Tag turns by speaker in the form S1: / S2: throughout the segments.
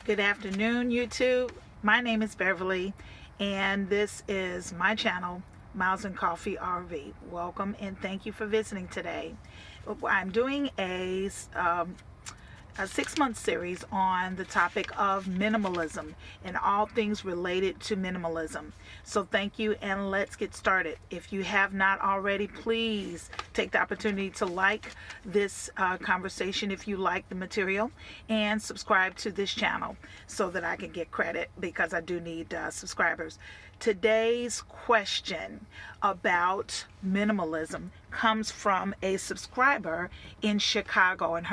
S1: Good afternoon, YouTube. My name is Beverly, and this is my channel, Miles and Coffee RV. Welcome and thank you for visiting today. I'm doing a 6-month series on the topic of minimalism and all things related to minimalism. So thank you, and let's get started. If you have not already, please take the opportunity to like this conversation if you like the material, and subscribe to this channel so that I can get credit, because I do need subscribers. Today's question about minimalism comes from a subscriber in Chicago, and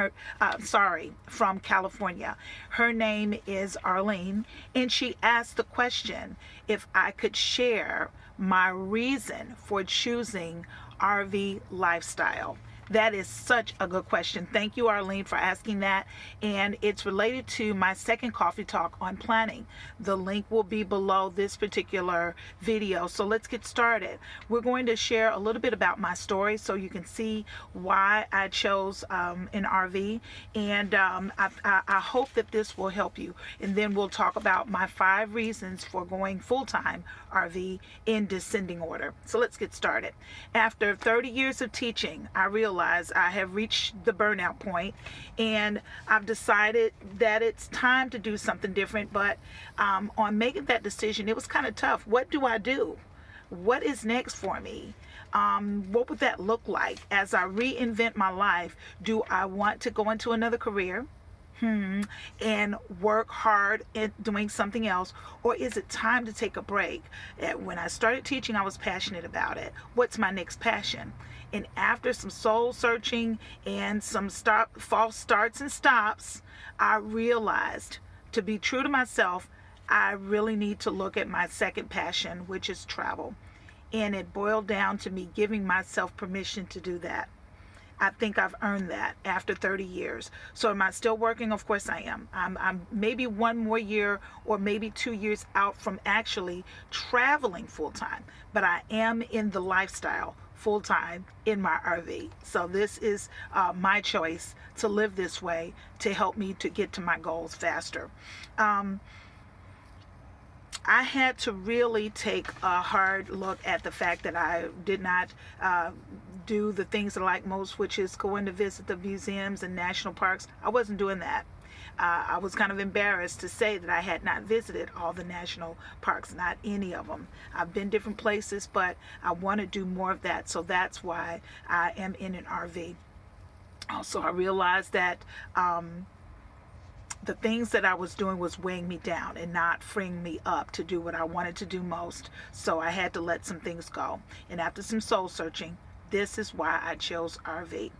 S1: from California. Her name is Arlene, and she asked the question if I could share my reason for choosing RV lifestyle. That is such a good question. Thank you, Arlene, for asking that. And it's related to my second coffee talk on planning. The link will be below this particular video. So let's get started. We're going to share a little bit about my story so you can see why I chose an RV. And I hope that this will help you. And then we'll talk about my 5 reasons for going full-time RV in descending order. So let's get started. After 30 years of teaching, I realized I have reached the burnout point, and I've decided that it's time to do something different. But on making that decision, it was kind of tough. What do I do? What is next for me? What would that look like as I reinvent my life? Do I want to go into another career and work hard at doing something else, or is it time to take a break? When I started teaching, I was passionate about it. What's my next passion? And after some soul searching and some false starts and stops, I realized, to be true to myself, I really need to look at my second passion, which is travel. And it boiled down to me giving myself permission to do that. I think I've earned that after 30 years. So am I still working? Of course I am. I'm maybe 1 more year or maybe 2 years out from actually traveling full-time, but I am in the lifestyle full-time in my RV. So this is my choice to live this way to help me to get to my goals faster. I had to really take a hard look at the fact that I did not do the things I like most, which is going to visit the museums and national parks. I wasn't doing that. I was kind of embarrassed to say that I had not visited all the national parks, not any of them. I've been different places, but I want to do more of that. So that's why I am in an RV. Also, I realized that the things that I was doing was weighing me down and not freeing me up to do what I wanted to do most. So I had to let some things go. And after some soul searching, this is why I chose RV.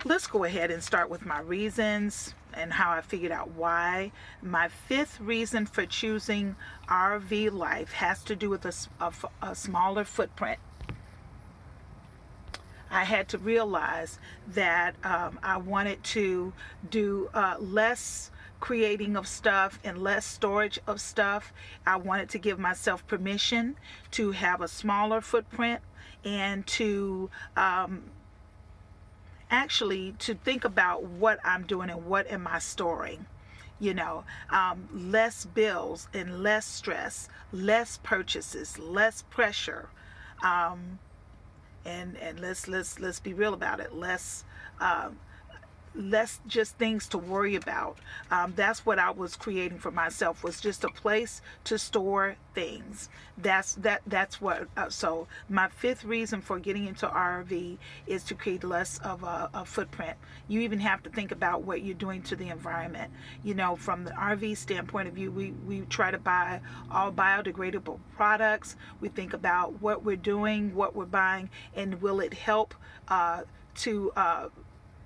S1: Let's go ahead and start with my reasons and how I figured out why. My 5th reason for choosing RV life has to do with a smaller footprint. I had to realize that I wanted to do less creating of stuff and less storage of stuff. I wanted to give myself permission to have a smaller footprint and to actually to think about what I'm doing and what am I storing. Less bills and less stress, less purchases, less pressure. And let's be real about it. Less just things to worry about. That's what I was creating for myself, was just a place to store things. That's what. So my 5th reason for getting into RV is to create less of a footprint. You even have to think about what you're doing to the environment. From the RV standpoint of view, we try to buy all biodegradable products. We think about what we're doing, what we're buying, and will it help to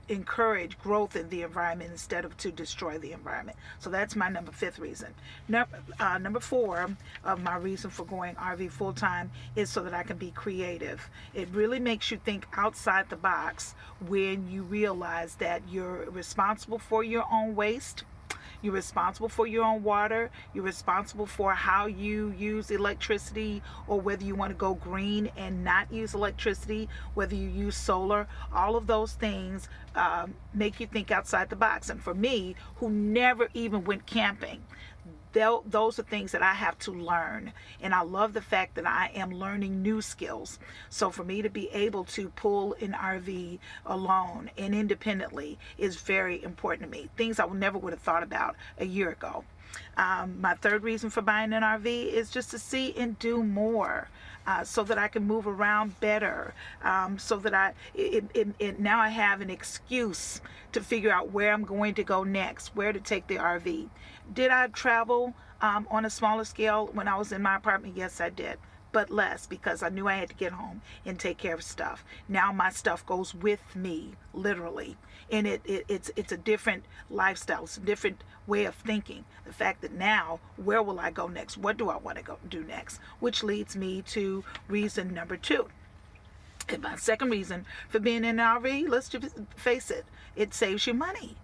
S1: encourage growth in the environment instead of to destroy the environment. So that's my 5th reason. Number 4 of my reason for going RV full-time is so that I can be creative. It really makes you think outside the box when you realize that you're responsible for your own waste. You're responsible for your own water. You're responsible for how you use electricity, or whether you want to go green and not use electricity, whether you use solar. All of those things make you think outside the box. And for me, who never even went camping, those are things that I have to learn. And I love the fact that I am learning new skills. So for me to be able to pull an RV alone and independently is very important to me. Things I never would have thought about a year ago. My third reason for buying an RV is just to see and do more, so that I can move around better, so that now I have an excuse to figure out where I'm going to go next, where to take the RV. Did I travel on a smaller scale when I was in my apartment? Yes, I did. But less, because I knew I had to get home and take care of stuff. Now my stuff goes with me, literally. And it's a different lifestyle. It's a different way of thinking. The fact that now, where will I go next? What do I want to go do next? Which leads me to reason number 2. And my second reason for being in an RV, let's just face it, it saves you money.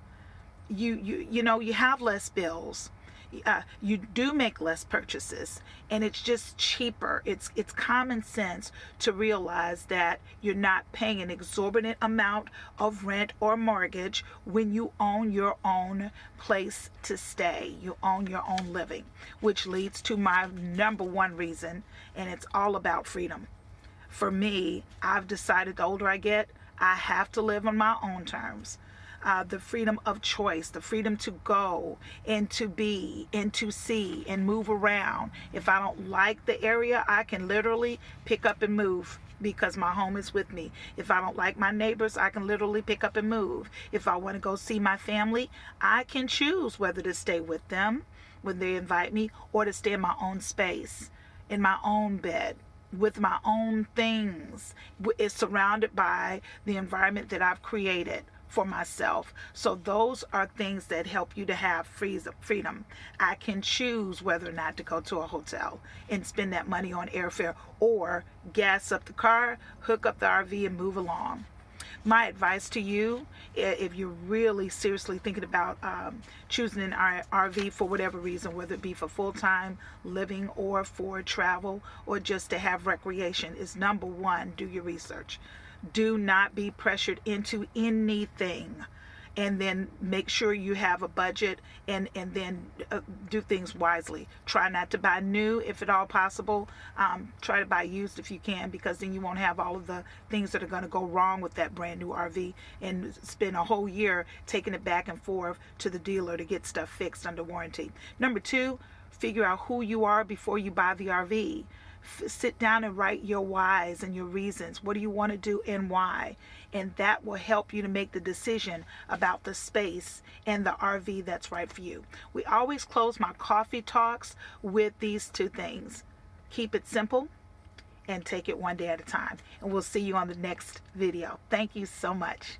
S1: You know, you have less bills. You do make less purchases, and it's just cheaper. It's common sense to realize that you're not paying an exorbitant amount of rent or mortgage when you own your own place to stay. You own your own living, which leads to my number 1 reason, and it's all about freedom. For me, I've decided the older I get, I have to live on my own terms. The freedom of choice, the freedom to go and to be and to see and move around. If I don't like the area, I can literally pick up and move, because my home is with me. If I don't like my neighbors, I can literally pick up and move. If I want to go see my family, I can choose whether to stay with them when they invite me, or to stay in my own space, in my own bed, with my own things. It's surrounded by the environment that I've created for myself. So those are things that help you to have freedom. I can choose whether or not to go to a hotel and spend that money on airfare, or gas up the car, hook up the RV, and move along. My advice to you, if you're really seriously thinking about choosing an RV for whatever reason, whether it be for full-time living or for travel or just to have recreation, is number 1, do your research. Do not be pressured into anything, and then make sure you have a budget, and then do things wisely. Try not to buy new if at all possible. Try to buy used if you can, because then you won't have all of the things that are going to go wrong with that brand new RV, and spend a whole year taking it back and forth to the dealer to get stuff fixed under warranty. Number 2, figure out who you are before you buy the RV. Sit down and write your whys and your reasons. What do you want to do and why? And that will help you to make the decision about the space and the RV that's right for you. We always close my coffee talks with these 2 things. Keep it simple and take it one day at a time. And we'll see you on the next video. Thank you so much.